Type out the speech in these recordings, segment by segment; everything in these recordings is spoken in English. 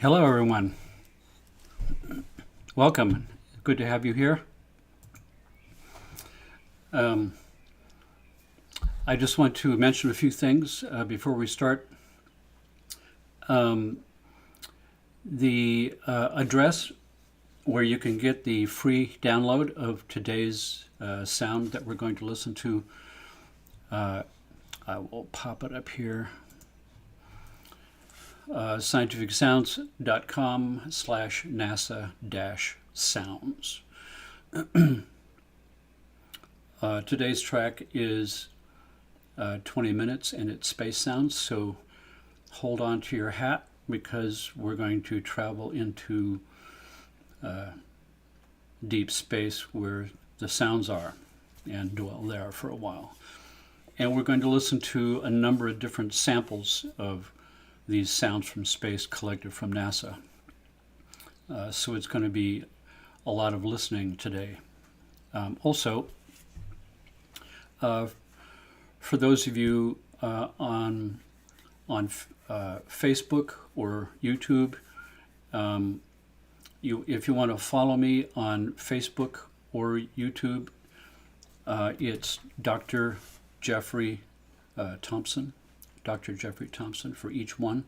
Hello, everyone. Welcome. Good to have you here. I just want to mention a few things before we start. The address where you can get the free download of today's sound that we're going to listen to, I will pop it up here. scientificsounds.com/NASA-sounds. Today's track is 20 minutes and it's space sounds, so hold on to your hat because we're going to travel into deep space where the sounds are and dwell there for a while. And we're going to listen to a number of different samples of these sounds from space collected from NASA. So it's going to be a lot of listening today. Also, for those of you on Facebook or YouTube, if you want to follow me on Facebook or YouTube, it's Dr. Jeffrey Thompson. Dr. Jeffrey Thompson for each one.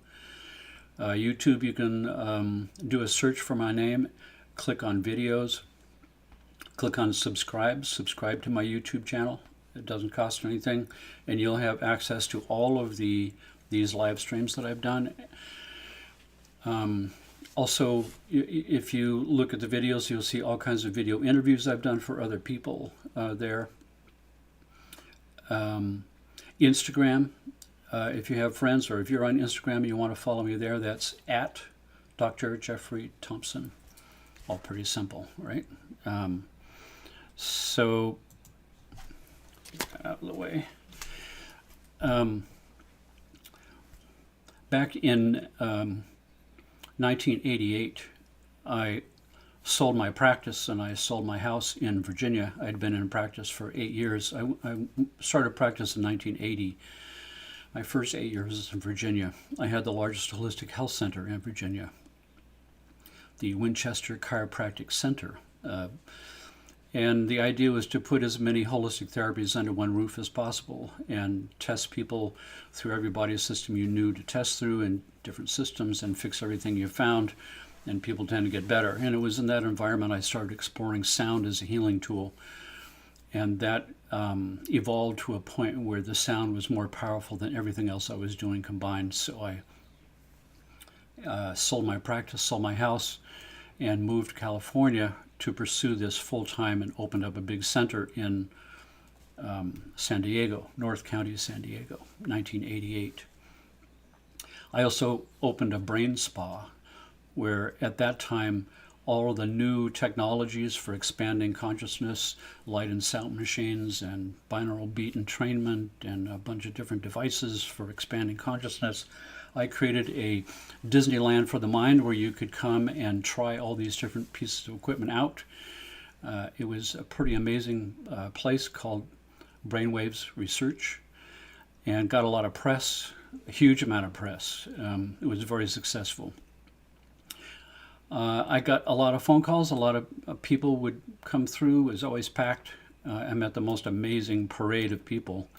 YouTube, you can do a search for my name, click on videos, click on subscribe to my YouTube channel. It doesn't cost anything, and you'll have access to all of these live streams that I've done. Also, if you look at the videos, you'll see all kinds of video interviews I've done for other people there. Instagram. If you have friends or if you're on Instagram and you want to follow me there, that's at Dr. Jeffrey Thompson. All pretty simple, right? So, out of the way. Back in 1988, I sold my practice and I sold my house in Virginia. I'd been in practice for 8 years. I started practice in 1980. My first 8 years was in Virginia. I had the largest holistic health center in Virginia, the Winchester Chiropractic Center. And the idea was to put as many holistic therapies under one roof as possible and test people through every body system you knew to test through in different systems and fix everything you found, and people tend to get better. And it was in that environment I started exploring sound as a healing tool. And that evolved to a point where the sound was more powerful than everything else I was doing combined. So I sold my practice, sold my house, and moved to California to pursue this full-time and opened up a big center in San Diego, North County, San Diego, 1988. I also opened a brain spa where at that time all of the new technologies for expanding consciousness, light and sound machines and binaural beat entrainment and a bunch of different devices for expanding consciousness. I created a Disneyland for the mind where you could come and try all these different pieces of equipment out. It was a pretty amazing place called Brainwaves Research and got a lot of press, a huge amount of press. It was very successful. I got a lot of phone calls. A lot of people would come through. It was always packed. I met the most amazing parade of people.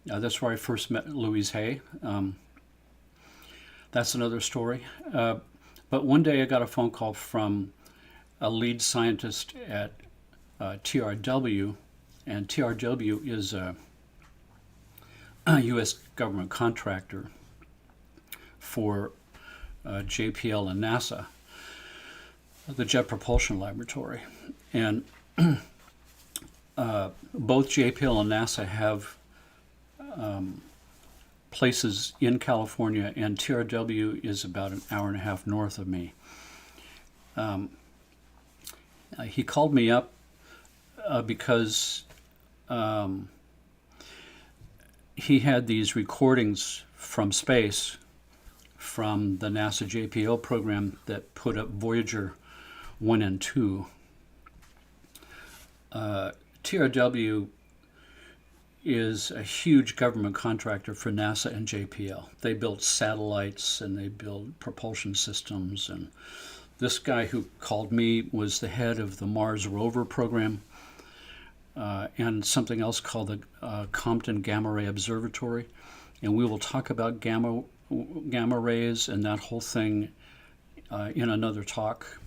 That's where I first met Louise Hay. That's another story. But one day I got a phone call from a lead scientist at TRW, and TRW is a U.S. government contractor for JPL and NASA, the Jet Propulsion Laboratory. And both JPL and NASA have places in California, and TRW is about an hour and a half north of me. He called me up because he had these recordings from space from the NASA JPL program that put up Voyager 1 and 2. TRW is a huge government contractor for NASA and JPL. They build satellites and they build propulsion systems. And this guy who called me was the head of the Mars rover program and something else called the Compton Gamma Ray Observatory. And we will talk about gamma rays and that whole thing in another talk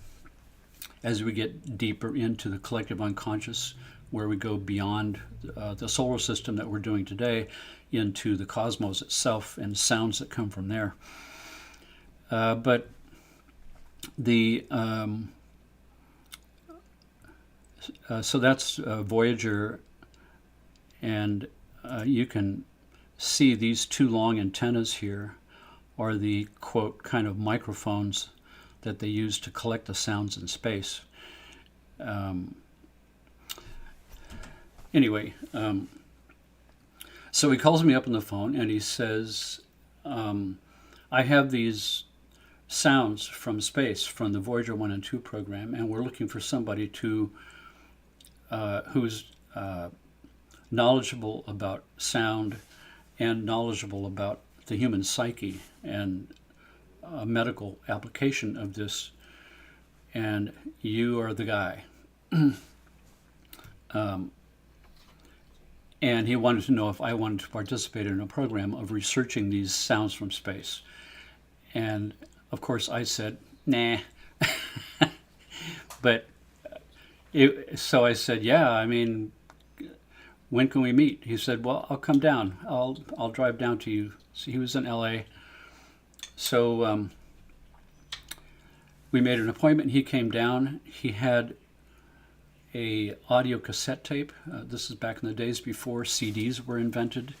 as we get deeper into the collective unconscious, where we go beyond the solar system that we're doing today into the cosmos itself and sounds that come from there. But the so that's Voyager, and you can see these two long antennas here are the, quote, kind of microphones that they use to collect the sounds in space. Anyway, so he calls me up on the phone and he says, I have these sounds from space from the Voyager 1 and 2 program, and we're looking for somebody to who's knowledgeable about sound and knowledgeable about the human psyche and a medical application of this, and you are the guy. And he wanted to know if I wanted to participate in a program of researching these sounds from space. And of course I said, nah. But so I said, yeah, I mean, when can we meet? He said, well, I'll come down. I'll drive down to you. So he was in LA. So we made an appointment. He came down. He had a audio cassette tape. This is back in the days before CDs were invented.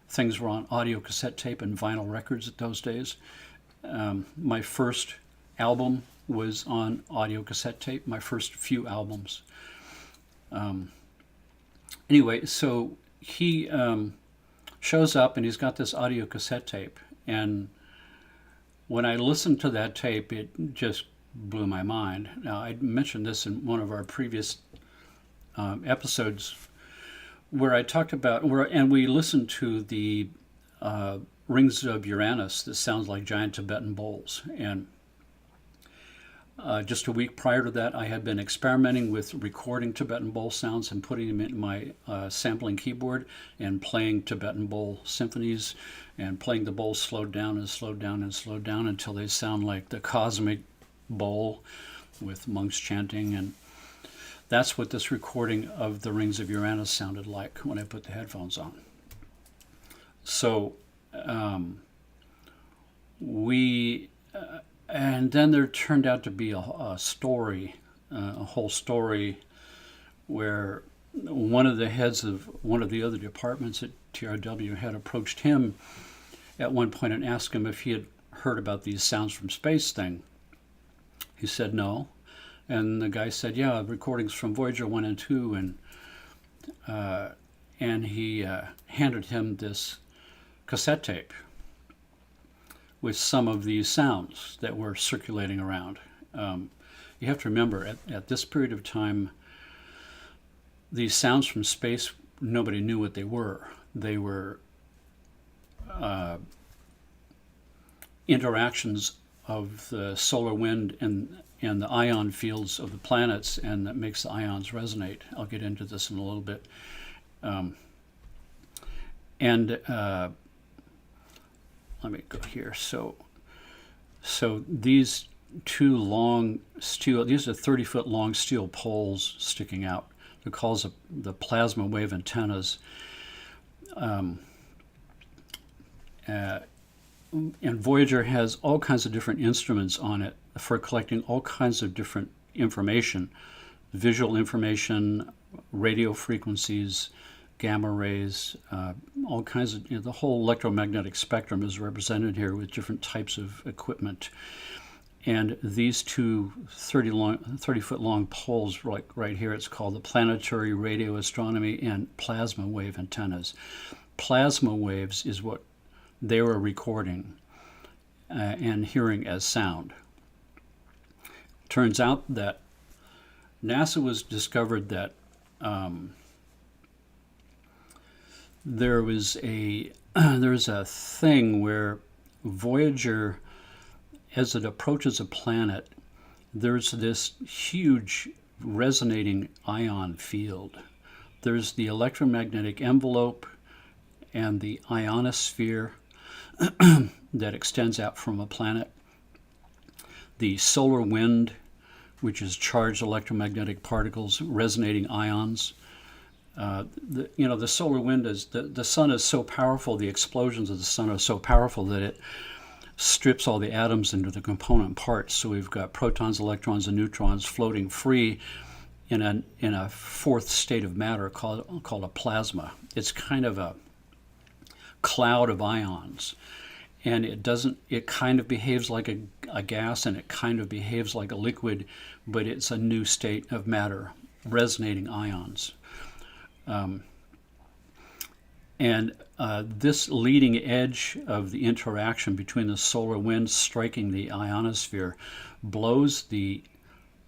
Things were on audio cassette tape and vinyl records at those days. My first album was on audio cassette tape, my first few albums. Anyway, so he shows up and he's got this audio cassette tape. And when I listened to that tape, it just blew my mind. Now, I mentioned this in one of our previous episodes where I talked about, and we listened to the rings of Uranus that sounds like giant Tibetan bowls. And just a week prior to that, I had been experimenting with recording Tibetan bowl sounds and putting them in my sampling keyboard and playing Tibetan bowl symphonies and playing the bowls slowed down and slowed down and slowed down until they sound like the cosmic bowl with monks chanting. And that's what this recording of the rings of Uranus sounded like when I put the headphones on. So and then there turned out to be a story, a whole story, where one of the heads of one of the other departments at TRW had approached him at one point and asked him if he had heard about these sounds from space thing. He said no. And the guy said, yeah, recordings from Voyager 1 and 2. And he handed him this cassette tape with some of these sounds that were circulating around. You have to remember, at this period of time, these sounds from space, nobody knew what they were. They were interactions of the solar wind and the ion fields of the planets, and that makes the ions resonate. I'll get into this in a little bit. Let me go here. So these two long steel, these are 30-foot long steel poles sticking out. They're called the plasma wave antennas. And Voyager has all kinds of different instruments on it for collecting all kinds of different information, visual information, radio frequencies, gamma rays, all kinds of, the whole electromagnetic spectrum is represented here with different types of equipment. And these two 30-foot long poles, like right here, it's called the planetary radio astronomy and plasma wave antennas. Plasma waves is what they were recording and hearing as sound. Turns out that NASA was discovered that there's a thing where Voyager, as it approaches a planet, there's this huge resonating ion field. There's the electromagnetic envelope and the ionosphere that extends out from a planet. The solar wind, which is charged electromagnetic particles, resonating ions. The solar wind is, the sun is so powerful, the explosions of the sun are so powerful that it strips all the atoms into the component parts. So we've got protons, electrons, and neutrons floating free in a fourth state of matter called a plasma. It's kind of a cloud of ions, and it kind of behaves like a gas, and it kind of behaves like a liquid, but it's a new state of matter, resonating ions. This leading edge of the interaction between the solar wind striking the ionosphere blows the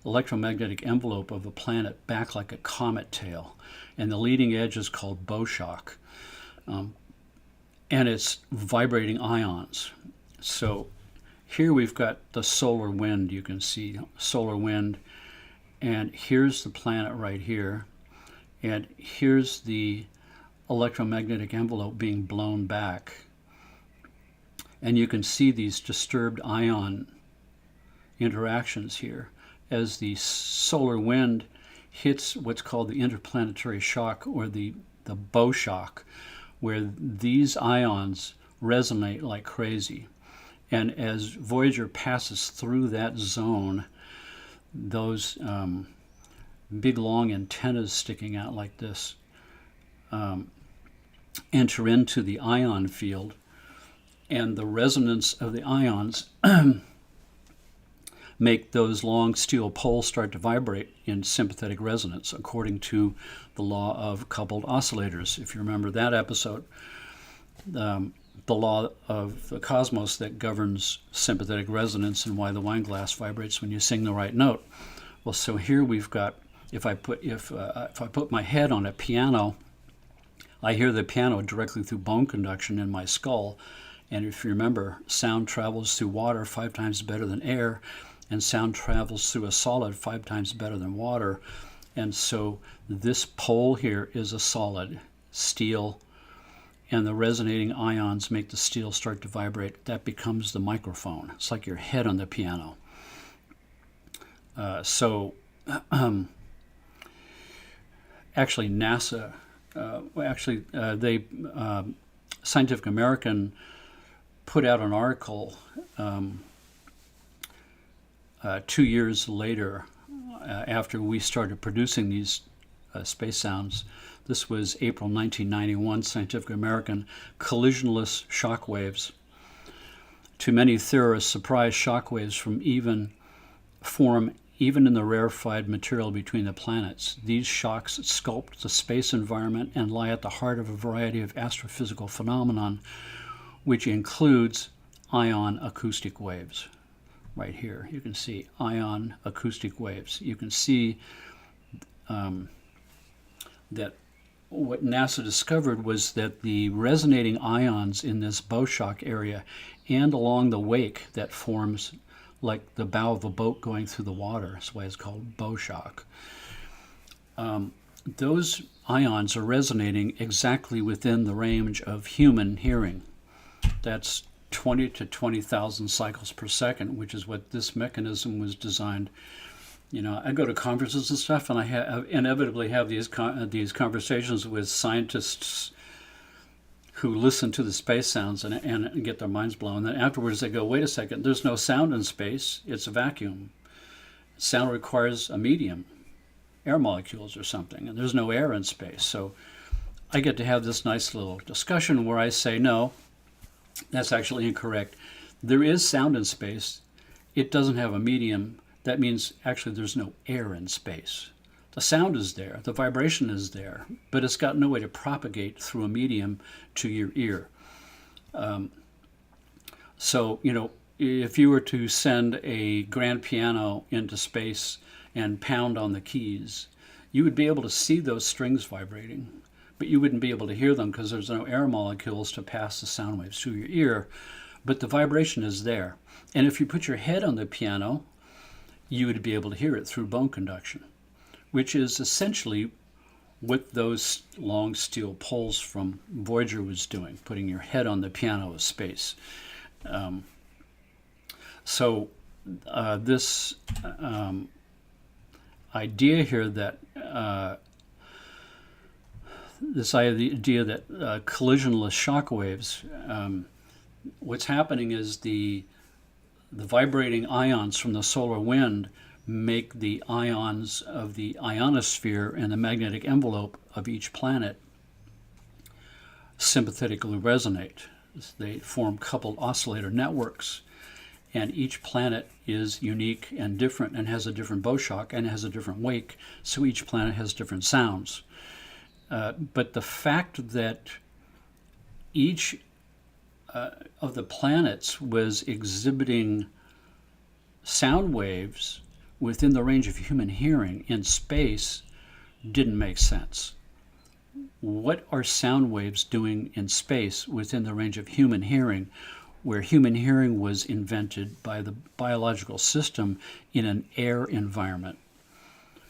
electromagnetic envelope of a planet back like a comet tail, and the leading edge is called bow shock, and it's vibrating ions. So here we've got the solar wind. You can see solar wind, and here's the planet right here, and here's the electromagnetic envelope being blown back, and you can see these disturbed ion interactions here as the solar wind hits what's called the interplanetary shock, or the bow shock, where these ions resonate like crazy. And as Voyager passes through that zone, those big long antennas sticking out like this enter into the ion field, and the resonance of the ions make those long steel poles start to vibrate in sympathetic resonance, according to the law of coupled oscillators. If you remember that episode, the law of the cosmos that governs sympathetic resonance and why the wine glass vibrates when you sing the right note. Well, so here we've got, if I put my head on a piano, I hear the piano directly through bone conduction in my skull. And if you remember, sound travels through water 5 times better than air, and sound travels through a solid 5 times better than water. And so this pole here is a solid, steel, and the resonating ions make the steel start to vibrate. That becomes the microphone. It's like your head on the piano. Actually, NASA, Scientific American put out an article 2 years later, after we started producing these space sounds. This was April 1991, Scientific American, collisionless shock waves. To many theorists, surprise shock waves form even in the rarefied material between the planets. These shocks sculpt the space environment and lie at the heart of a variety of astrophysical phenomenon, which includes ion acoustic waves. Right here, you can see ion acoustic waves. You can see that what NASA discovered was that the resonating ions in this bow shock area and along the wake that forms like the bow of a boat going through the water, that's why it's called bow shock. Those ions are resonating exactly within the range of human hearing. That's 20 to 20,000 cycles per second, which is what this mechanism was designed. You know, I go to conferences and stuff, and I inevitably have these conversations with scientists who listen to the space sounds and get their minds blown. Then afterwards they go, wait a second, there's no sound in space, it's a vacuum. Sound requires a medium, air molecules or something, and there's no air in space. So I get to have this nice little discussion where I say, no, that's actually incorrect. There is sound in space. It doesn't have a medium. That means actually there's no air in space. The sound is there, the vibration is there, but it's got no way to propagate through a medium to your ear. So, you know, if you were to send a grand piano into space and pound on the keys, you would be able to see those strings vibrating, but you wouldn't be able to hear them because there's no air molecules to pass the sound waves through your ear. But the vibration is there. And if you put your head on the piano, you would be able to hear it through bone conduction, which is essentially what those long steel poles from Voyager was doing, putting your head on the piano of space. This idea here that collisionless shock waves, what's happening is the vibrating ions from the solar wind make the ions of the ionosphere and the magnetic envelope of each planet sympathetically resonate. They form coupled oscillator networks, and each planet is unique and different and has a different bow shock and has a different wake, so each planet has different sounds. But the fact that each of the planets was exhibiting sound waves within the range of human hearing in space didn't make sense. What are sound waves doing in space within the range of human hearing, where human hearing was invented by the biological system in an air environment?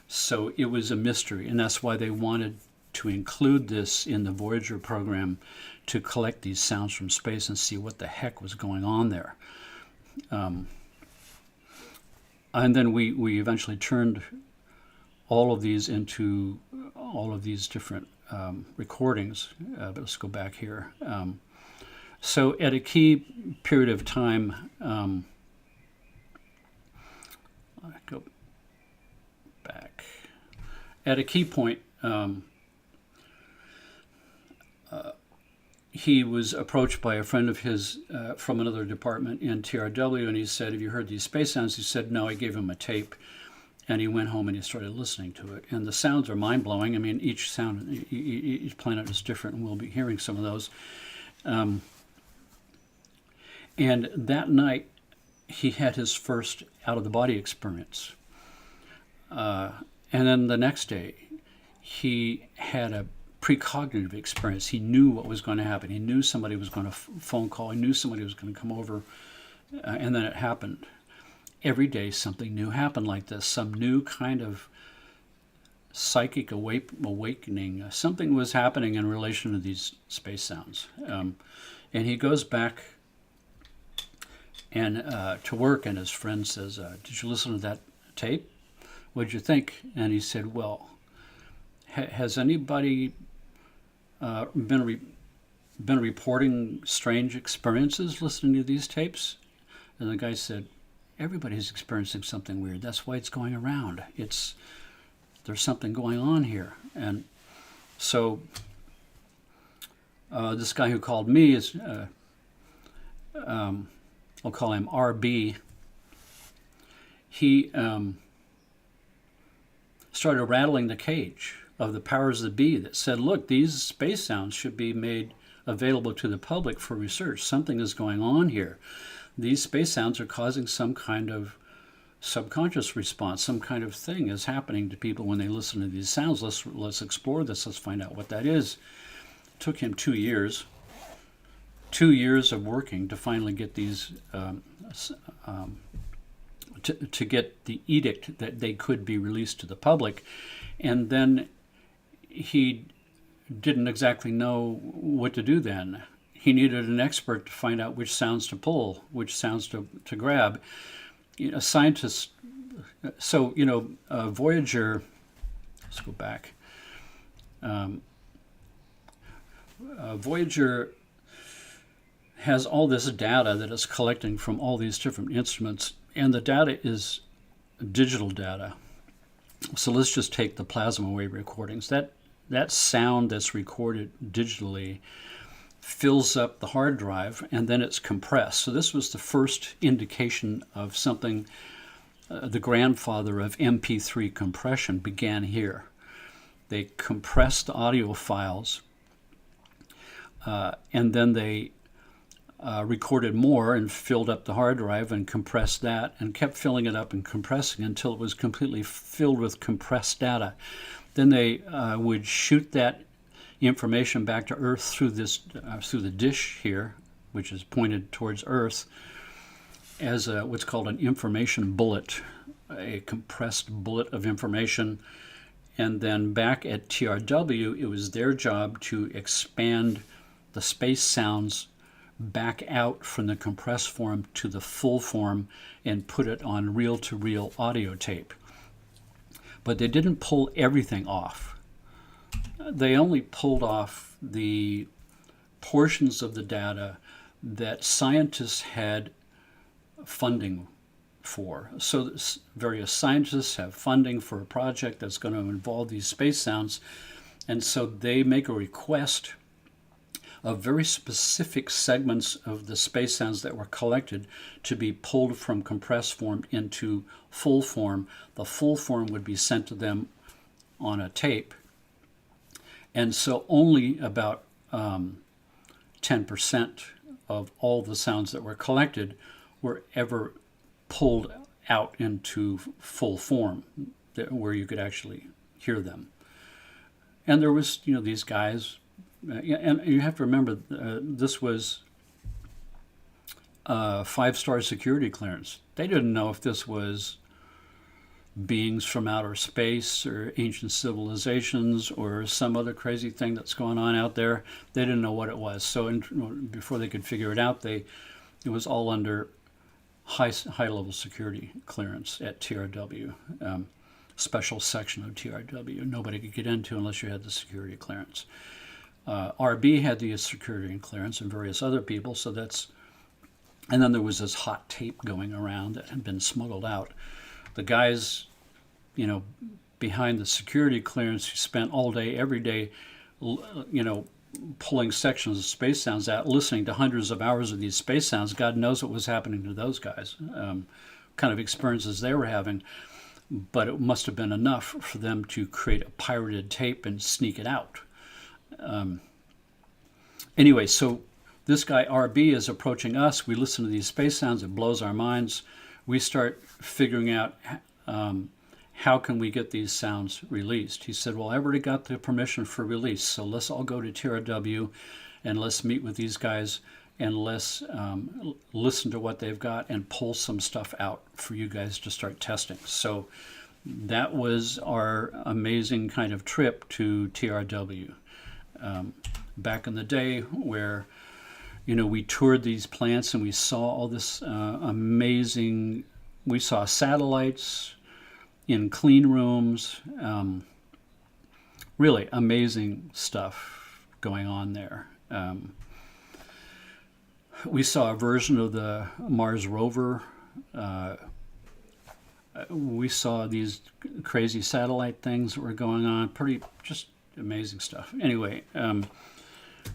So it was a mystery, and that's why they wanted to include this in the Voyager program, to collect these sounds from space and see what the heck was going on there. And then we eventually turned all of these into all of these different recordings. But let's go back here. So at a key period of time, go back. At a key point, he was approached by a friend of his from another department in TRW, and he said, "Have you heard these space sounds?" He said, "No." I gave him a tape, and he went home and he started listening to it. And the sounds are mind-blowing. I mean, each sound, each planet is different, and we'll be hearing some of those. And that night, he had his first out-of-the-body experience. And then the next day, he had a precognitive experience. He knew what was going to happen. He knew somebody was going to phone call. He knew somebody was going to come over. And then it happened. Every day something new happened like this. Some new kind of psychic awakening. Something was happening in relation to these space sounds. And he goes back and to work, and his friend says, "Did you listen to that tape? What did you think?" And he said, "Well, has anybody been reporting strange experiences listening to these tapes?" And the guy said, "Everybody's experiencing something weird. That's why it's going around. There's something going on here." And so this guy who called me is, I'll call him RB. He started rattling the cage of the powers that be that said, "Look, these space sounds should be made available to the public for research. Something is going on here. These space sounds are causing some kind of subconscious response. Some kind of thing is happening to people when they listen to these sounds. Let's explore this. Let's find out what that is." It took him 2 years. 2 years of working to finally get these, to get the edict that they could be released to the public. And then he didn't exactly know what to do then. He needed an expert to find out which sounds to pull, which sounds to grab. Scientists, so, Voyager, let's go back. Voyager has all this data that it's collecting from all these different instruments, and the data is digital data. So let's just take the plasma wave recordings. That sound that's recorded digitally fills up the hard drive, and then it's compressed. So this was the first indication of something. The grandfather of MP3 compression began here. They compressed the audio files, and then they recorded more and filled up the hard drive and compressed that and kept filling it up and compressing until it was completely filled with compressed data. Then they would shoot that information back to Earth through through the dish here, which is pointed towards Earth, as what's called an information bullet, a compressed bullet of information. And then back at TRW, it was their job to expand the space sounds back out from the compressed form to the full form and put it on reel-to-reel audio tape. But they didn't pull everything off. They only pulled off the portions of the data that scientists had funding for. So various scientists have funding for a project that's going to involve these space sounds, and so they make a request of very specific segments of the space sounds that were collected to be pulled from compressed form into full form. The full form would be sent to them on a tape, and so only about 10% of all the sounds that were collected were ever pulled out into full form, where you could actually hear them. And there was, these guys, and you have to remember, this was 5-star security clearance. They didn't know if this was beings from outer space or ancient civilizations or some other crazy thing that's going on out there. They didn't know what it was. So before they could figure it out, it was all under high-level security clearance at TRW, special section of TRW. Nobody could get into unless you had the security clearance. RB had the security clearance and various other people, and then there was this hot tape going around that had been smuggled out. The guys, behind the security clearance who spent all day, every day, pulling sections of space sounds out, listening to hundreds of hours of these space sounds. God knows what was happening to those guys, kind of experiences they were having. But it must have been enough for them to create a pirated tape and sneak it out. Anyway, so this guy RB is approaching us. We listen to these space sounds. It blows our minds. We start figuring out how can we get these sounds released. He said, well, I already got the permission for release, so let's all go to TRW and let's meet with these guys and let's listen to what they've got and pull some stuff out for you guys to start testing. So that was our amazing kind of trip to TRW. Back in the day where, we toured these plants and we saw all this amazing, we saw satellites in clean rooms, really amazing stuff going on there. We saw a version of the Mars rover. We saw these crazy satellite things that were going on, pretty just amazing stuff. Anyway,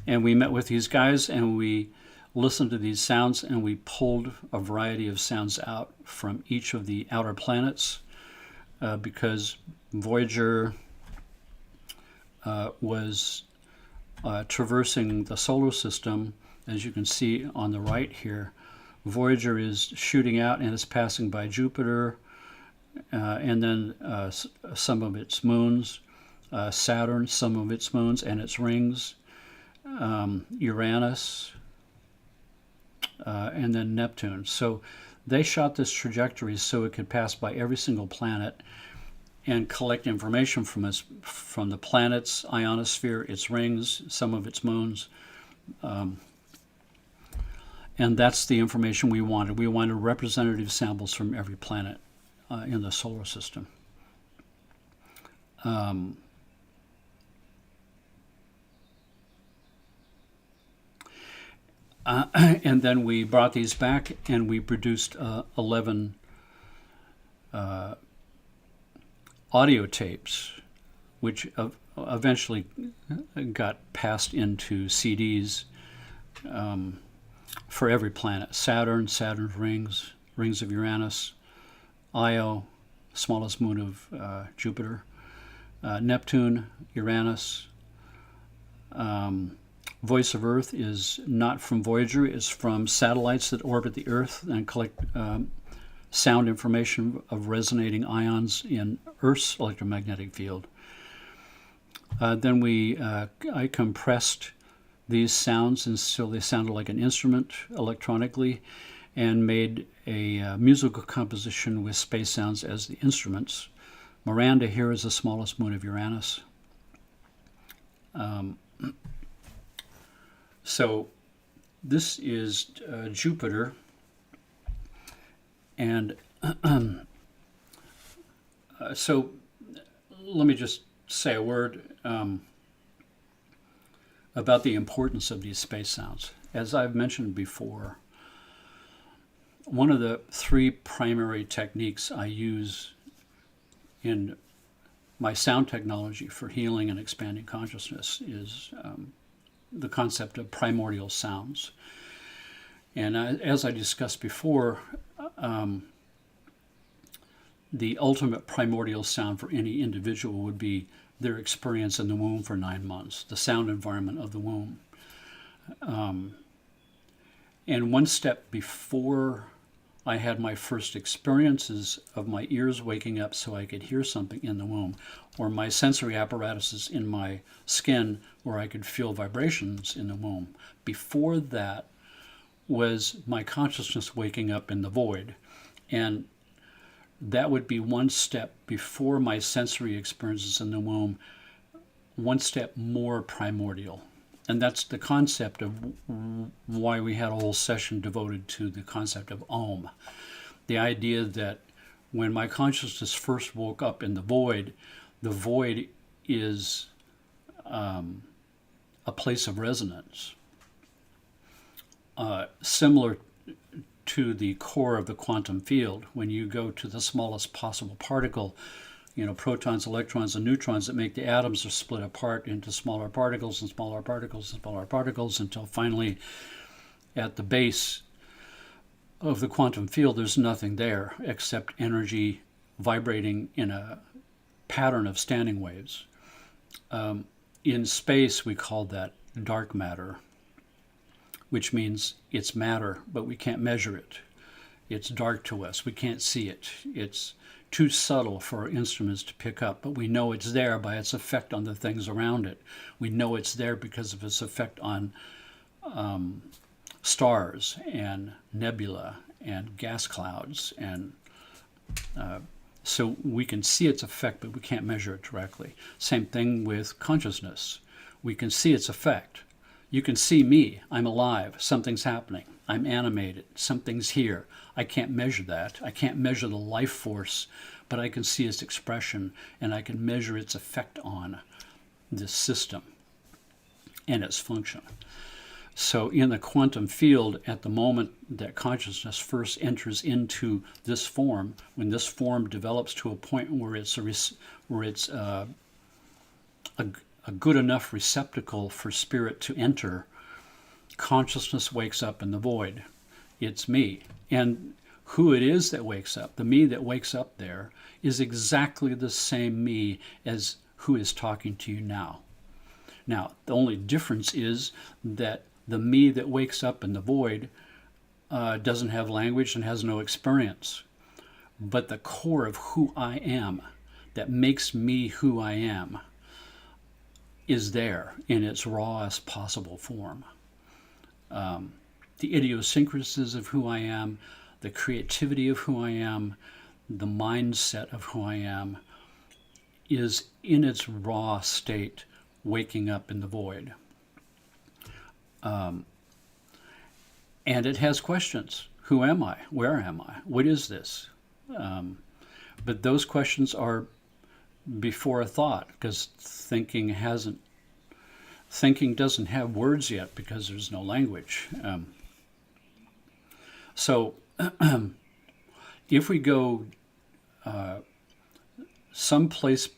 and we met with these guys and we listened to these sounds and we pulled a variety of sounds out from each of the outer planets because Voyager was traversing the solar system. As you can see on the right here, Voyager is shooting out and is passing by Jupiter and then some of its moons, Saturn, some of its moons and its rings, Uranus, and then Neptune. So they shot this trajectory so it could pass by every single planet and collect information from the planet's ionosphere, its rings, some of its moons. And that's the information we wanted. We wanted representative samples from every planet in the solar system. And then we brought these back and we produced 11 audio tapes, which eventually got passed into CDs for every planet. Saturn, Saturn's rings, rings of Uranus, Io, smallest moon of Jupiter, Neptune, Uranus. Voice of Earth is not from Voyager, it's from satellites that orbit the Earth and collect sound information of resonating ions in Earth's electromagnetic field. Then I compressed these sounds until they sounded like an instrument electronically, and made a musical composition with space sounds as the instruments. Miranda here is the smallest moon of Uranus. So this is Jupiter, and so let me just say a word about the importance of these space sounds. As I've mentioned before, one of the three primary techniques I use in my sound technology for healing and expanding consciousness is the concept of primordial sounds. And as I discussed before, the ultimate primordial sound for any individual would be their experience in the womb for 9 months, the sound environment of the womb. And one step before I had my first experiences of my ears waking up so I could hear something in the womb, or my sensory apparatuses in my skin where I could feel vibrations in the womb. Before that was my consciousness waking up in the void. And that would be one step before my sensory experiences in the womb, one step more primordial. And that's the concept of why we had a whole session devoted to the concept of Om. The idea that when my consciousness first woke up in the void is a place of resonance, similar to the core of the quantum field. When you go to the smallest possible particle, protons, electrons, and neutrons that make the atoms are split apart into smaller particles and smaller particles and smaller particles until finally at the base of the quantum field there's nothing there except energy vibrating in a pattern of standing waves. In space we call that dark matter, which means it's matter, but we can't measure it. It's dark to us. We can't see it. It's too subtle for our instruments to pick up, but we know it's there by its effect on the things around it. We know it's there because of its effect on stars and nebula and gas clouds. And so we can see its effect, but we can't measure it directly. Same thing with consciousness. We can see its effect. You can see me. I'm alive. Something's happening. I'm animated. Something's here. I can't measure that. I can't measure the life force, but I can see its expression, and I can measure its effect on this system and its function. So in the quantum field, at the moment that consciousness first enters into this form, when this form develops to a point where it's a good enough receptacle for spirit to enter, consciousness wakes up in the void. It's me. And who it is that wakes up, the me that wakes up there, is exactly the same me as who is talking to you now. Now, the only difference is that the me that wakes up in the void doesn't have language and has no experience. But the core of who I am, that makes me who I am, is there in its rawest possible form. The idiosyncrasies of who I am, the creativity of who I am, the mindset of who I am, is in its raw state waking up in the void. And it has questions. Who am I? Where am I? What is this? But those questions are before a thought, because thinking doesn't have words yet because there's no language. So if we go someplace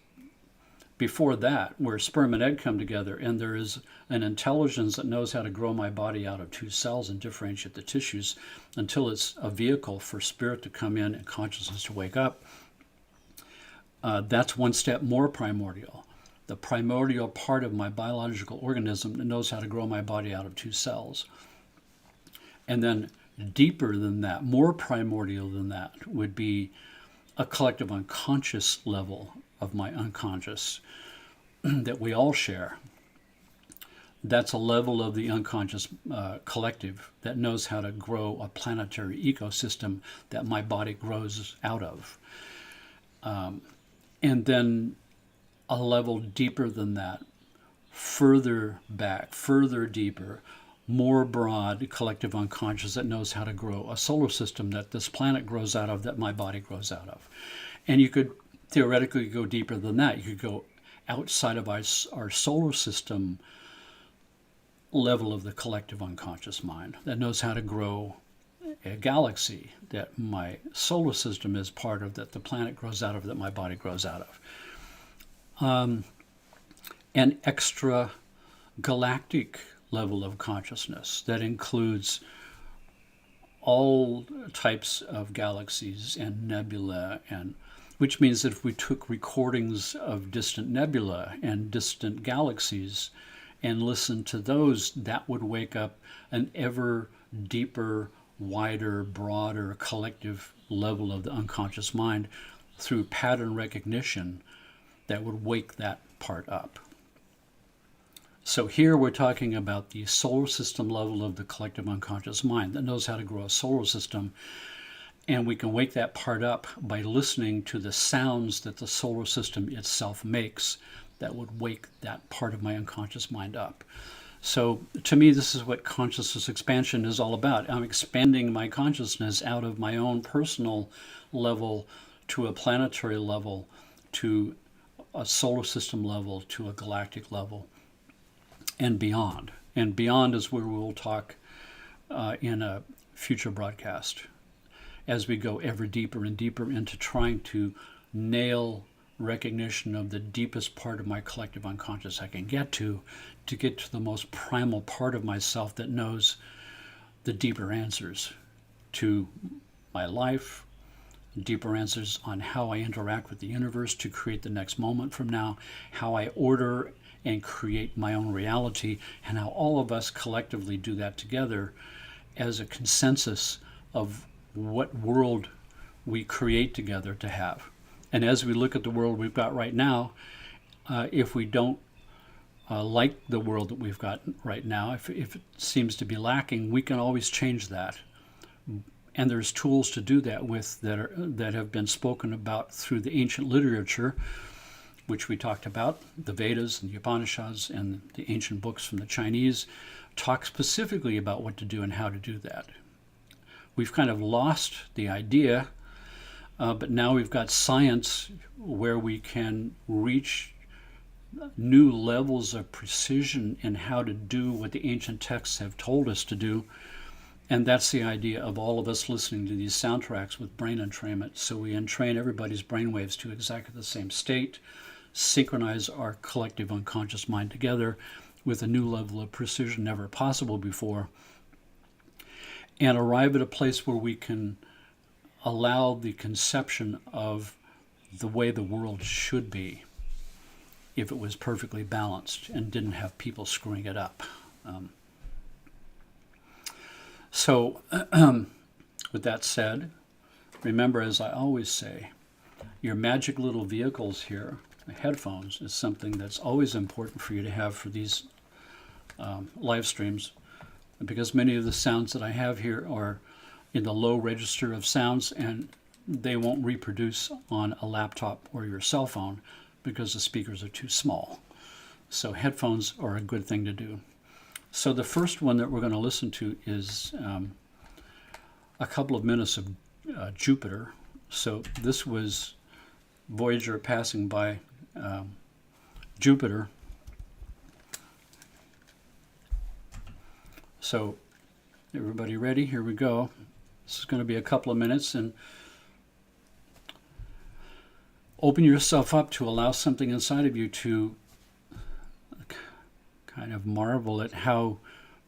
before that where sperm and egg come together and there is an intelligence that knows how to grow my body out of 2 cells and differentiate the tissues until it's a vehicle for spirit to come in and consciousness to wake up, that's one step more primordial. The primordial part of my biological organism that knows how to grow my body out of 2 cells. And then deeper than that, more primordial than that, would be a collective unconscious level of my unconscious, that we all share. That's a level of the unconscious collective that knows how to grow a planetary ecosystem that my body grows out of. And then a level deeper than that, further back, further deeper, more broad collective unconscious that knows how to grow a solar system that this planet grows out of, that my body grows out of. And you could theoretically go deeper than that. You could go outside of our solar system level of the collective unconscious mind that knows how to grow a galaxy that my solar system is part of, that the planet grows out of, that my body grows out of. An extra galactic level of consciousness that includes all types of galaxies and nebula, and which means that if we took recordings of distant nebula and distant galaxies and listened to those, that would wake up an ever deeper, wider, broader collective level of the unconscious mind through pattern recognition that would wake that part up. So here we're talking about the solar system level of the collective unconscious mind that knows how to grow a solar system, and we can wake that part up by listening to the sounds that the solar system itself makes that would wake that part of my unconscious mind up. So to me, this is what consciousness expansion is all about. I'm expanding my consciousness out of my own personal level to a planetary level, to a solar system level, to a galactic level, and beyond. And beyond is where we'll talk in a future broadcast as we go ever deeper and deeper into trying to nail recognition of the deepest part of my collective unconscious I can get to get to the most primal part of myself that knows the deeper answers to my life, deeper answers on how I interact with the universe to create the next moment from now, how I order and create my own reality, and how all of us collectively do that together as a consensus of what world we create together to have. And as we look at the world we've got right now, if we don't like the world that we've got right now, if it seems to be lacking, we can always change that. And there's tools to do that with that have been spoken about through the ancient literature, which we talked about. The Vedas and the Upanishads and the ancient books from the Chinese talk specifically about what to do and how to do that. We've kind of lost the idea, but now we've got science where we can reach new levels of precision in how to do what the ancient texts have told us to do. And that's the idea of all of us listening to these soundtracks with brain entrainment. So we entrain everybody's brainwaves to exactly the same state, synchronize our collective unconscious mind together with a new level of precision never possible before, and arrive at a place where we can allow the conception of the way the world should be if it was perfectly balanced and didn't have people screwing it up. So with that said, remember, as I always say, your magic little vehicles here, the headphones, is something that's always important for you to have for these live streams, because many of the sounds that I have here are in the low register of sounds, and they won't reproduce on a laptop or your cell phone because the speakers are too small. So headphones are a good thing to do. So the first one that we're going to listen to is a couple of minutes of Jupiter. So this was Voyager passing by Jupiter. So everybody ready? Here we go. This is going to be a couple of minutes, and open yourself up to allow something inside of you to kind of marvel at how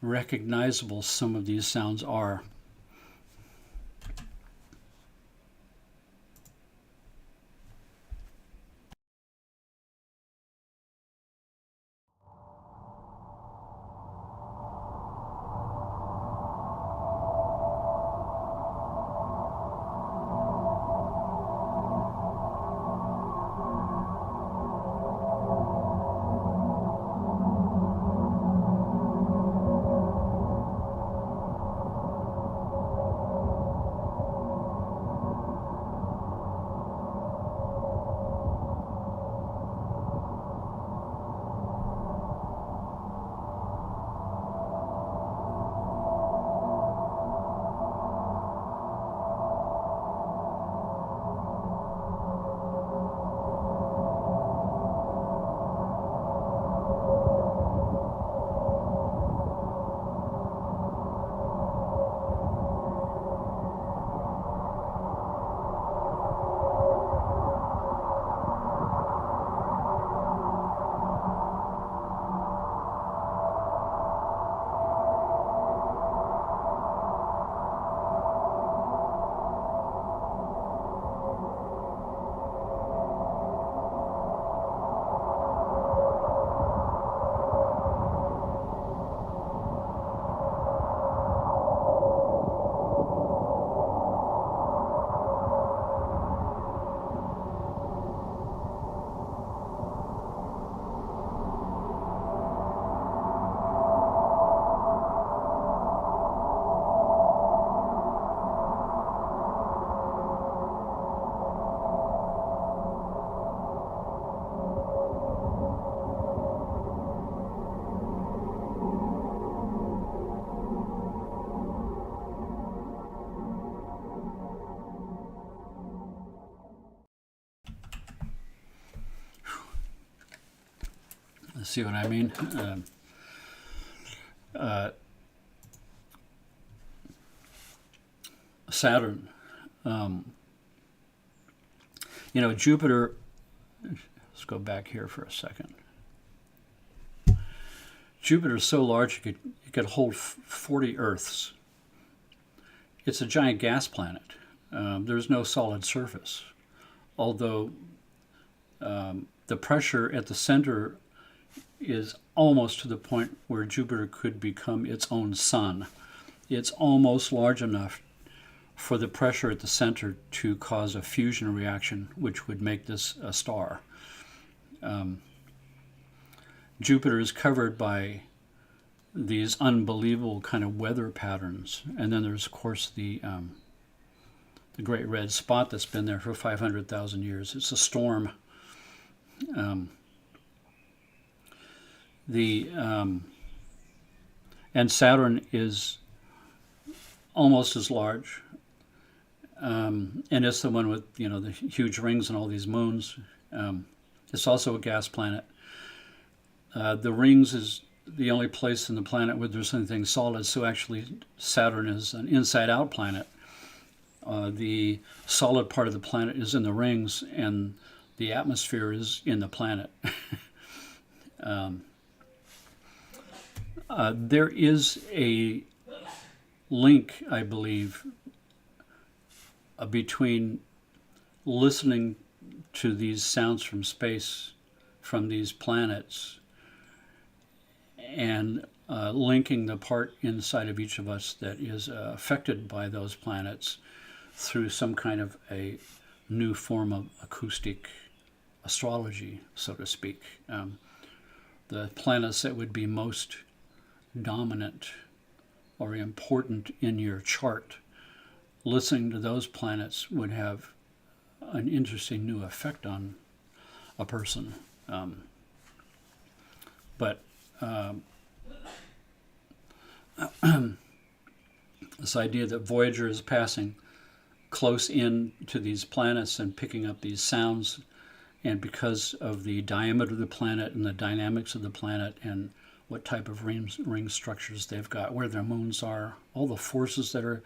recognizable some of these sounds are. See what I mean? Saturn. Jupiter, let's go back here for a second. Jupiter is so large it could hold 40 Earths. It's a giant gas planet. There's no solid surface, although the pressure at the center is almost to the point where Jupiter could become its own sun. It's almost large enough for the pressure at the center to cause a fusion reaction, which would make this a star. Jupiter is covered by these unbelievable kind of weather patterns, and then there's, of course, the great red spot that's been there for 500,000 years. It's a storm. And Saturn is almost as large, and it's the one with the huge rings and all these moons. It's also a gas planet. The rings is the only place in the planet where there's anything solid, so actually Saturn is an inside-out planet. The solid part of the planet is in the rings, and the atmosphere is in the planet. There is a link, I believe, between listening to these sounds from space, from these planets, and linking the part inside of each of us that is affected by those planets through some kind of a new form of acoustic astrology, so to speak. The planets that would be most dominant or important in your chart, listening to those planets would have an interesting new effect on a person. But this idea that Voyager is passing close in to these planets and picking up these sounds, and because of the diameter of the planet and the dynamics of the planet and what type of ring structures they've got, where their moons are, all the forces that are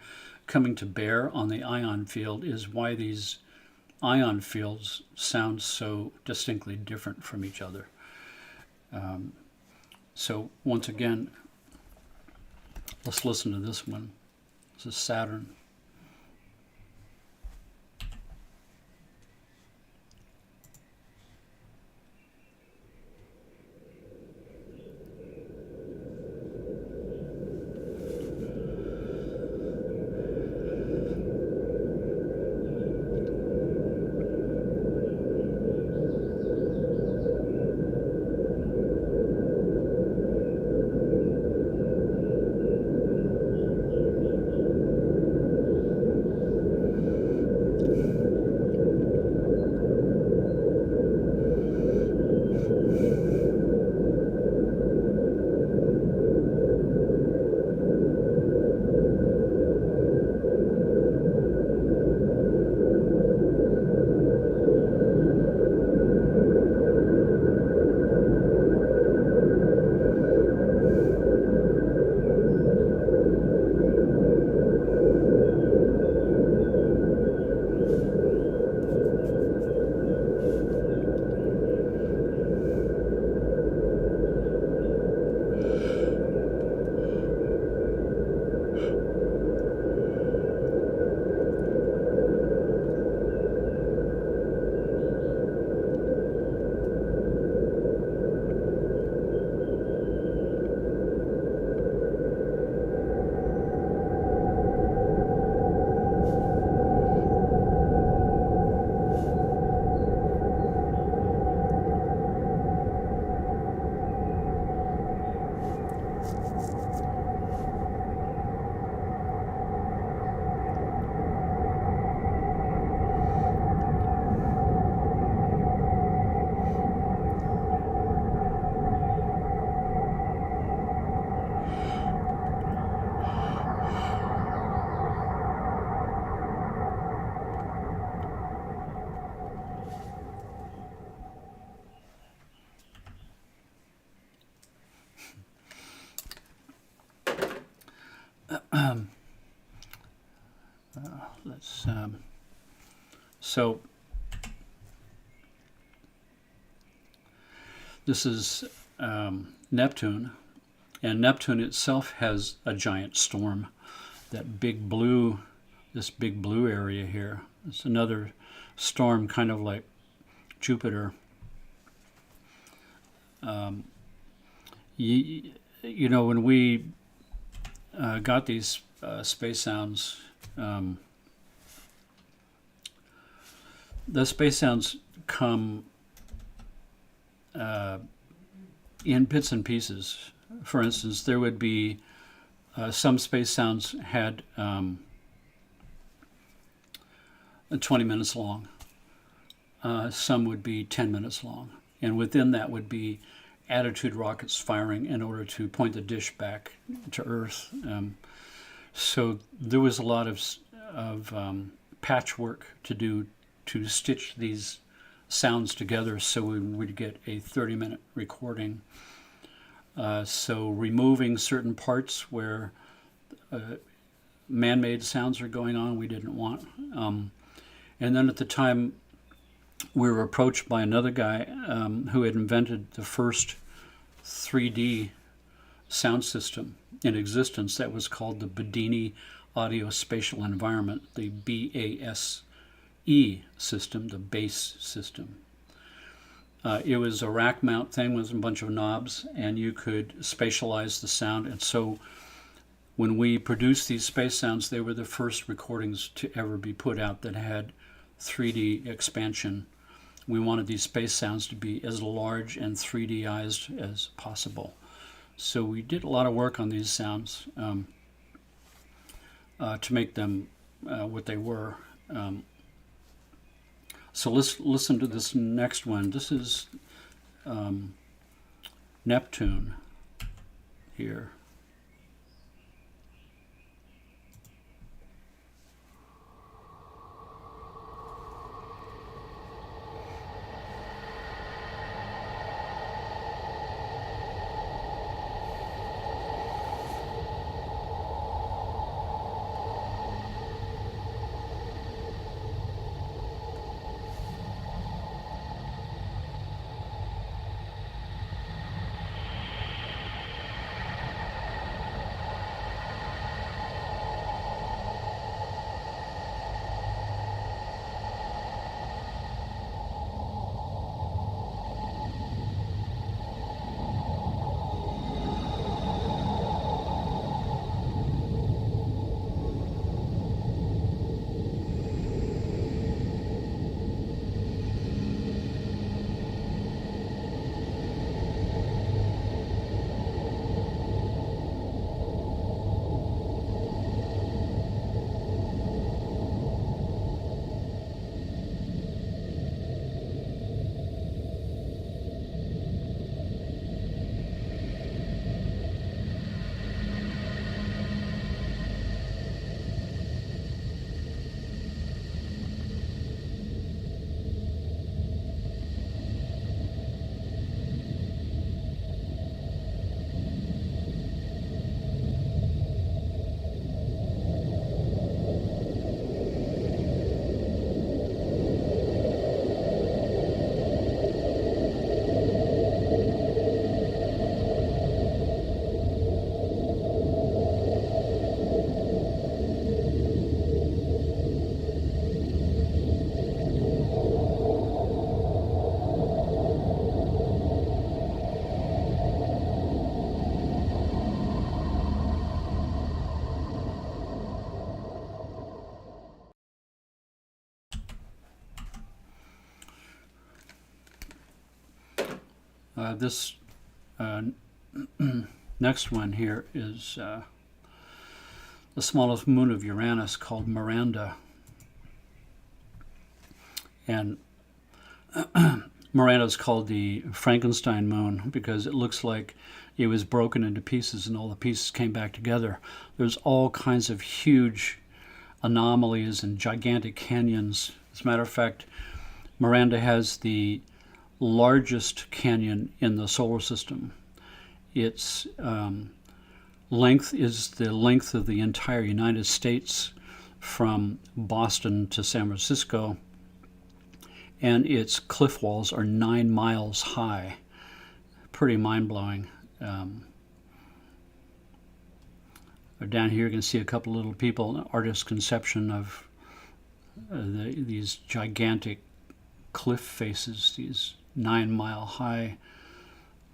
coming to bear on the ion field is why these ion fields sound so distinctly different from each other. So once again, let's listen to this one. This is Saturn. So this is Neptune, and Neptune itself has a giant storm. That big blue, this big blue area here, it's another storm, kind of like Jupiter. You know, when we got these space sounds, the space sounds come in bits and pieces. For instance, there would be some space sounds had 20 minutes long. Some would be 10 minutes long. And within that would be attitude rockets firing in order to point the dish back to Earth. So there was a lot of patchwork to do to stitch these sounds together so we would get a 30-minute recording. So removing certain parts where man-made sounds are going on, we didn't want. And then at the time, we were approached by another guy who had invented the first 3D sound system in existence that was called the Bedini Audio Spatial Environment, the BASE system, the BASE system. It was a rack mount thing with a bunch of knobs, and you could spatialize the sound. And so when we produced these space sounds, they were the first recordings to ever be put out that had 3D expansion. We wanted these space sounds to be as large and 3Dized as possible. So we did a lot of work on these sounds to make them what they were. So let's listen to this next one. This is Neptune here. This next one here is the smallest moon of Uranus, called Miranda. And Miranda is called the Frankenstein moon because it looks like it was broken into pieces and all the pieces came back together. There's all kinds of huge anomalies and gigantic canyons. As a matter of fact, Miranda has the largest canyon in the solar system. Its length is the length of the entire United States from Boston to San Francisco, and its cliff walls are 9 miles high. Pretty mind-blowing. Down here you can see a couple little people, an artist's conception of these gigantic cliff faces, these 9-mile high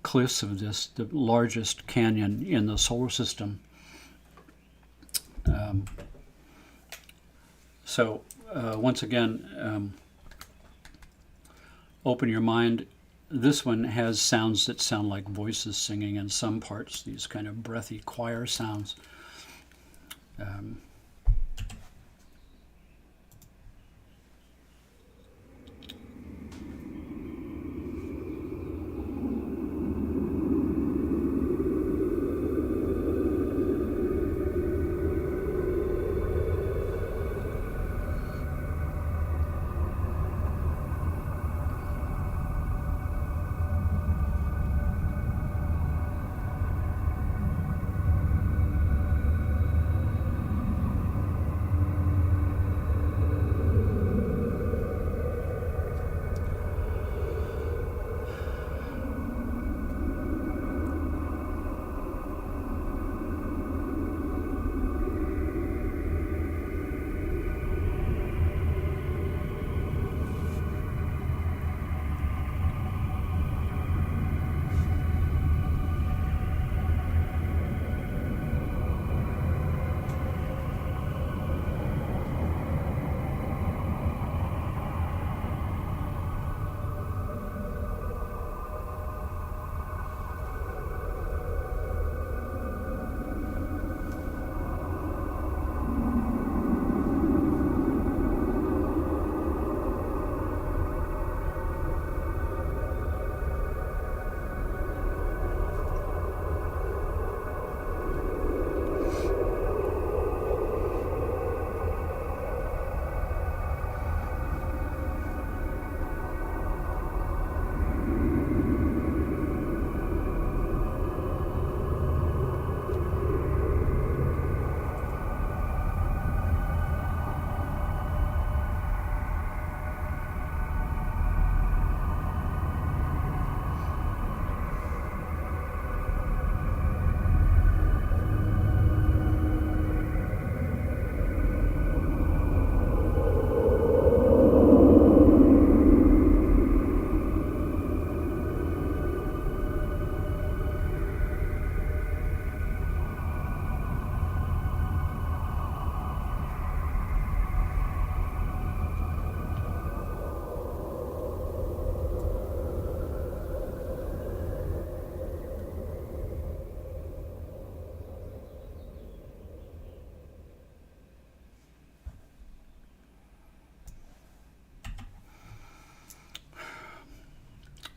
cliffs of this, the largest canyon in the solar system. Once again, open your mind. This one has sounds that sound like voices singing in some parts, these kind of breathy choir sounds.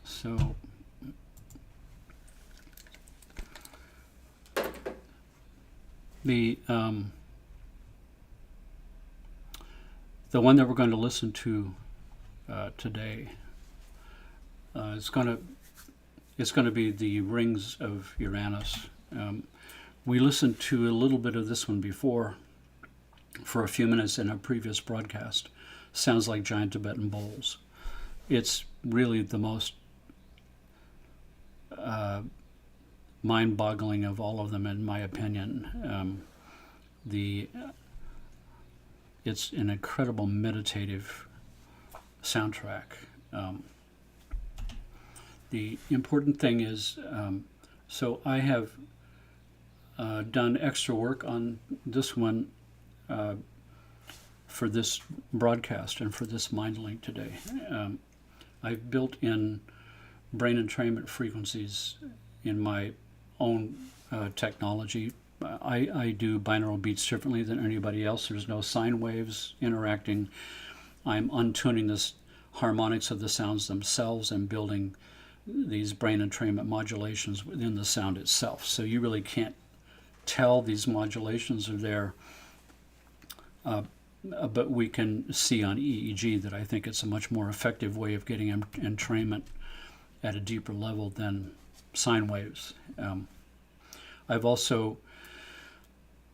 So the one that we're going to listen to today is going to be the rings of Uranus. We listened to a little bit of this one before for a few minutes in a previous broadcast. Sounds like giant Tibetan bowls. It's really the most mind-boggling of all of them, in my opinion. It's an incredible meditative soundtrack. The important thing is, so I have done extra work on this one for this broadcast and for this mind link today. I've built in brain entrainment frequencies in my own technology. I do binaural beats differently than anybody else. There's no sine waves interacting. I'm untuning the harmonics of the sounds themselves and building these brain entrainment modulations within the sound itself. So you really can't tell these modulations are there, but we can see on EEG that I think it's a much more effective way of getting entrainment at a deeper level than sine waves. I've also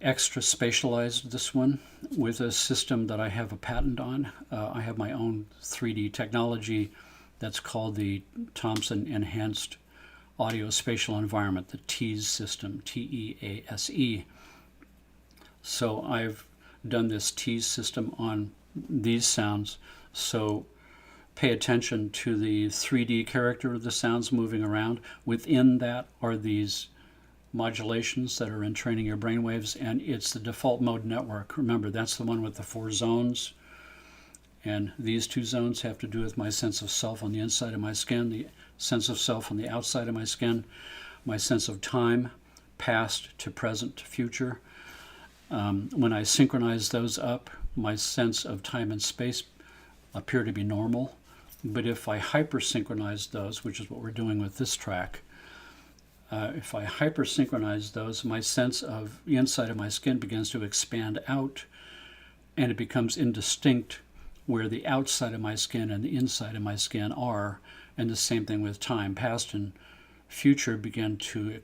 extra spatialized this one with a system that I have a patent on. I have my own 3D technology that's called the Thompson Enhanced Audio Spatial Environment, the TEASE system, TEASE. So I've done this TEASE system on these sounds. So pay attention to the 3D character of the sounds moving around. Within that are these modulations that are entraining your brainwaves, and it's the default mode network. Remember, that's the one with the 4 zones, and these 2 zones have to do with my sense of self on the inside of my skin, the sense of self on the outside of my skin, my sense of time, past to present to future. When I synchronize those up, my sense of time and space appear to be normal. But if I hypersynchronize those, which is what we're doing with this track, if I hypersynchronize those, my sense of the inside of my skin begins to expand out, and it becomes indistinct where the outside of my skin and the inside of my skin are. And the same thing with time. Past and future begin to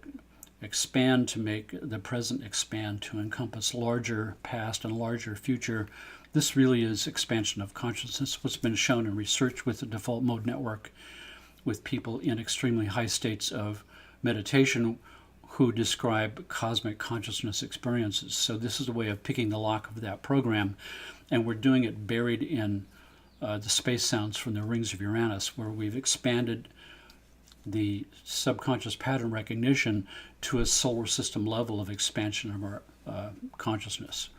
expand to make the present expand to encompass larger past and larger future. This really is expansion of consciousness, what's been shown in research with the default mode network with people in extremely high states of meditation who describe cosmic consciousness experiences. So this is a way of picking the lock of that program, and we're doing it buried in the space sounds from the rings of Uranus, where we've expanded the subconscious pattern recognition to a solar system level of expansion of our consciousness.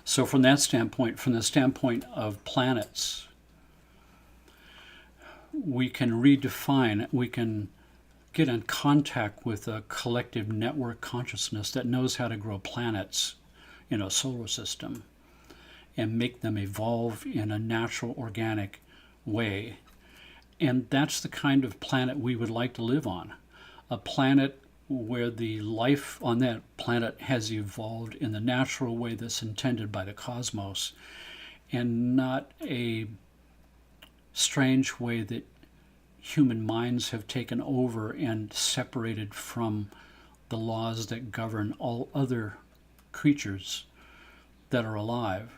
So from that standpoint, from the standpoint of planets, we can redefine, we can get in contact with a collective network consciousness that knows how to grow planets in a solar system and make them evolve in a natural, organic way. And that's the kind of planet we would like to live on. A planet where the life on that planet has evolved in the natural way that's intended by the cosmos, and not a strange way that human minds have taken over and separated from the laws that govern all other creatures that are alive.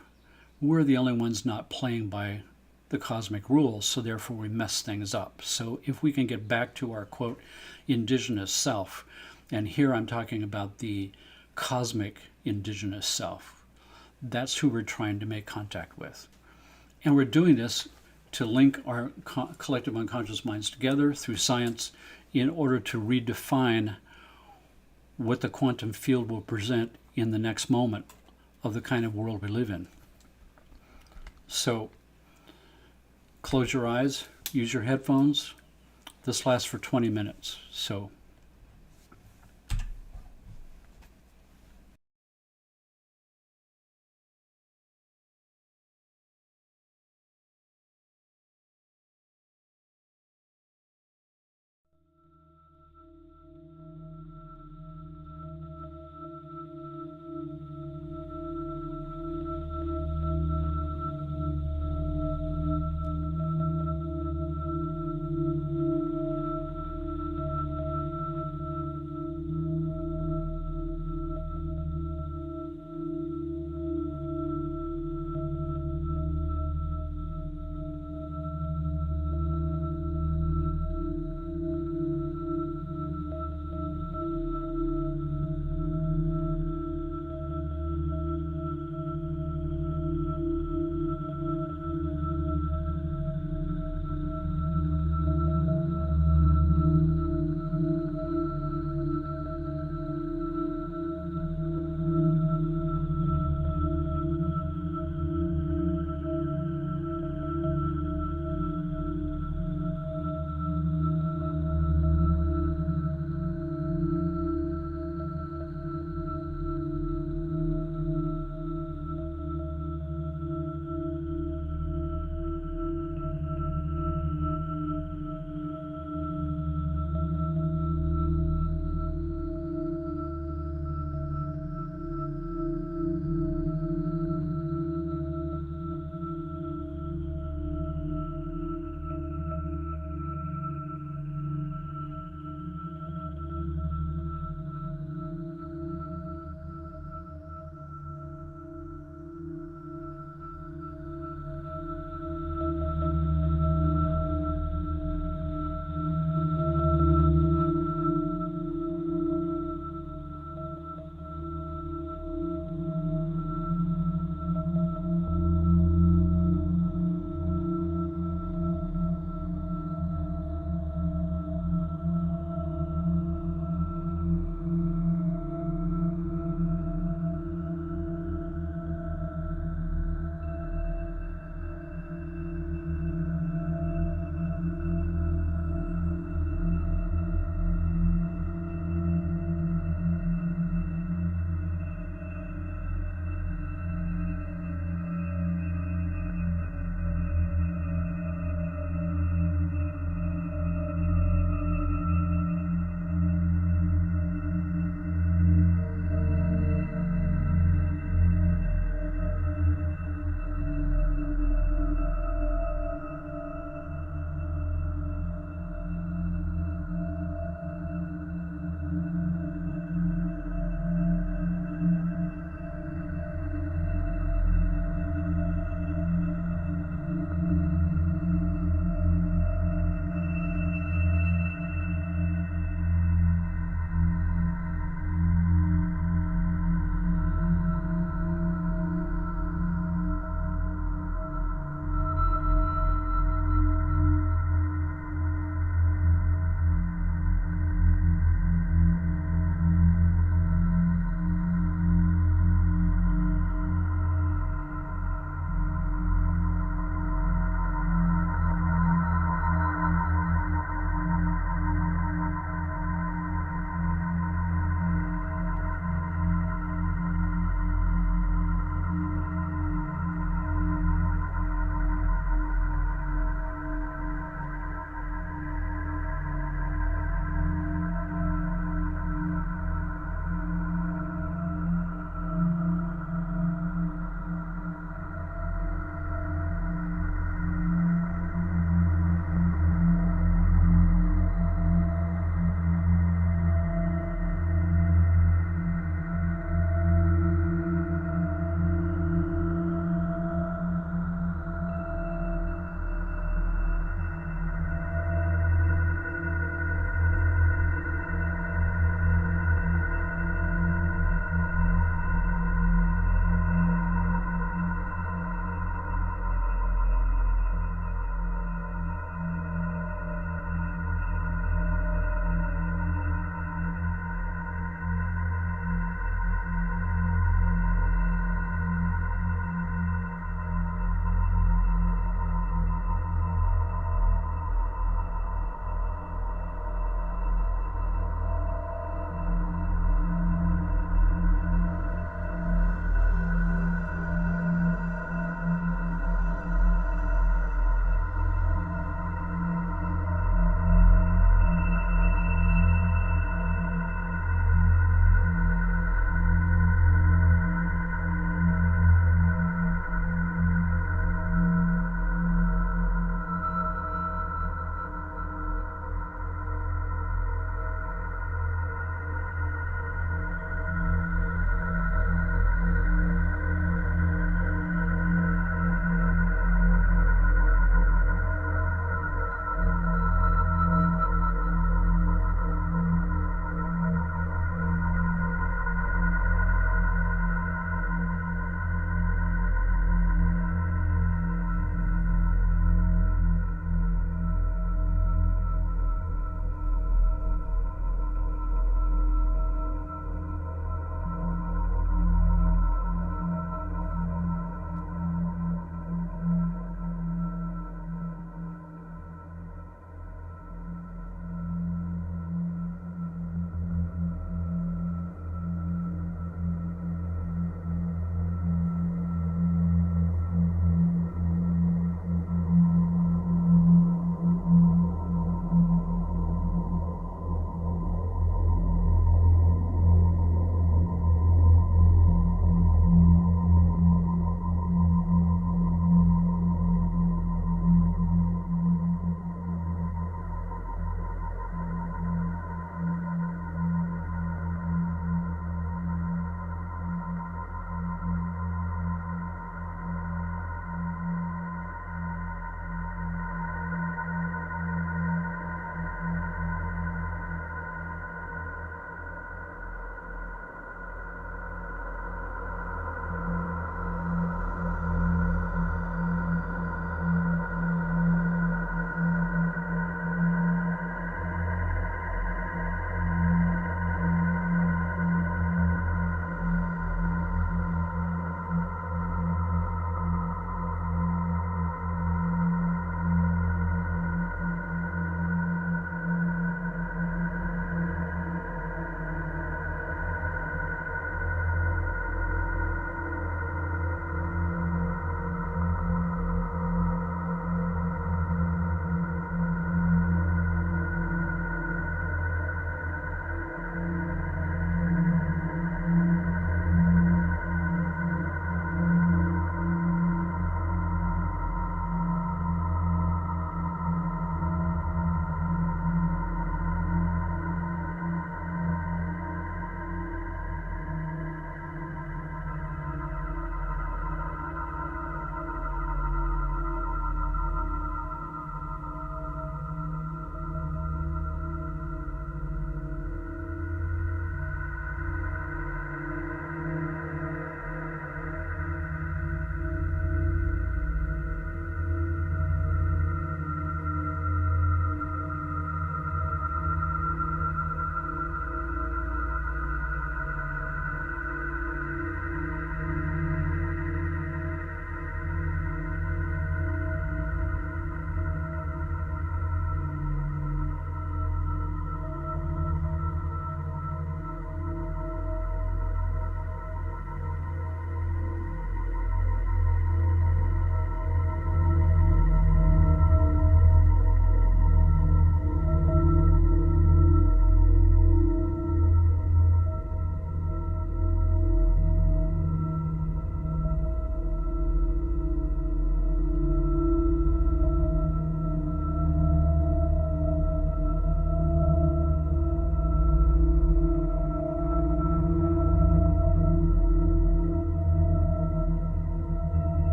We're the only ones not playing by the cosmic rules, so therefore we mess things up. So if we can get back to our, quote, indigenous self, and here I'm talking about the cosmic indigenous self, that's who we're trying to make contact with. And we're doing this to link our collective unconscious minds together through science in order to redefine what the quantum field will present in the next moment of the kind of world we live in. So close your eyes, use your headphones. This lasts for 20 minutes. So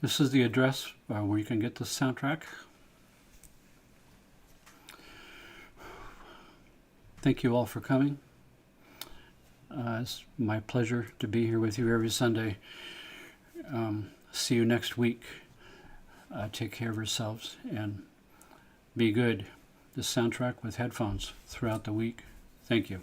This is the address where you can get the soundtrack. Thank you all for coming. It's my pleasure to be here with you every Sunday. See you next week. Take care of yourselves and be good. The soundtrack with headphones throughout the week. Thank you.